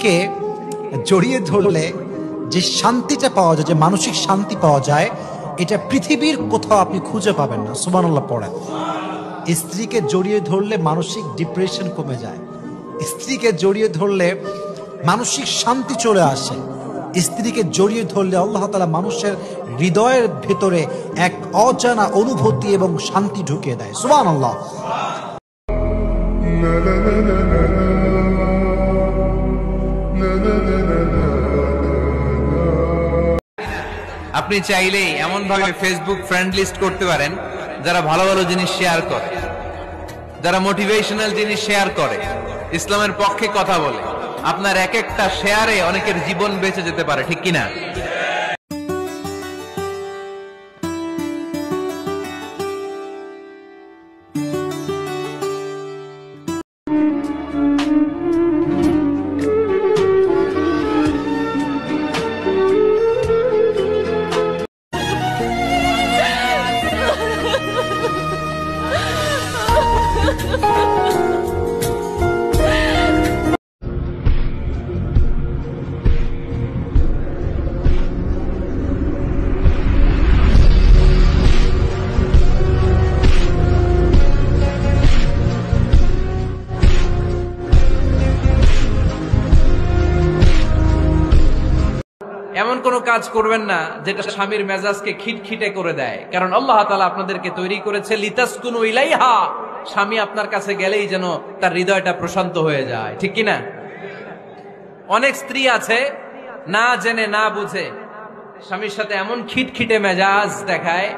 স্ত্রীকে জড়িয়ে ধরলে যে শান্তিটা পাওয়া যায়, যে মানসিক শান্তি পাওয়া যায়, এটা পৃথিবীর কোথাও আপনি খুঁজে পাবেন না। সুবহানাল্লাহ পড়েন। স্ত্রীকে জড়িয়ে ধরলে মানসিক ডিপ্রেশন কমে যায়, স্ত্রীকে জড়িয়ে ধরলে মানসিক শান্তি চলে আসে, স্ত্রীকে জড়িয়ে ধরলে আল্লাহ তাআলা মানুষের হৃদয়ের ভেতরে এক অজানা অনুভূতি এবং শান্তি ঢুকিয়ে দেয়। সুবহানাল্লাহ। আপনি চাইলেই এমন ভাবে ফেসবুক ফ্রেন্ড লিস্ট করতে পারেন যারা ভালো ভালো জিনিস শেয়ার করে, যারা মোটিভেশনাল জিনিস শেয়ার করে, ইসলামের পক্ষে কথা বলে। আপনার এক একটা শেয়ারে অনেকের জীবন বেঁচে যেতে পারে, ঠিক কিনা? এমন কোন কাজ করবেন না যেটা স্বামীর মেজাজকে খিটখিটে করে দেয়, কারণ আল্লাহ তাআলা আপনাদেরকে তৈরি করেছে লিতাসকুনু ইলাইহা। স্বামী আপনার কাছে গেলেই যেন তার হৃদয়টা প্রশান্ত হয়ে যায়, ঠিক কিনা? অনেক স্ত্রী আছে না জেনে না বুঝে স্বামীর সাথে এমন খিটখিটে মেজাজ দেখায়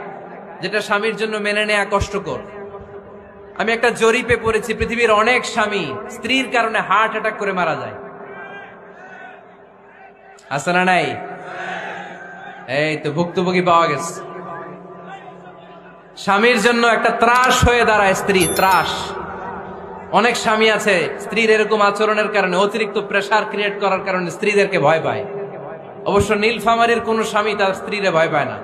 যেটা স্বামীর জন্য মেনে নেওয়া কষ্টকর। আমি একটা জরিপে পড়েছি, পৃথিবীর অনেক স্বামী স্ত্রীর কারণে হার্ট অ্যাটাক করে মারা যায়। আছে না নাই? এই তো ভুক্তভোগী পাওয়া গেছে। স্বামীর জন্য একটা ত্রাস হয়ে দাঁড়ায় স্ত্রী, ত্রাস। অনেক স্বামী আছে স্ত্রীর এরকম আচরণের কারণে, অতিরিক্ত প্রেসার ক্রিয়েট করার কারণে স্ত্রীদেরকে ভয় পায়। অবশ্য নীলফামারীর কোন স্বামী তার স্ত্রীরে ভয় পায় না।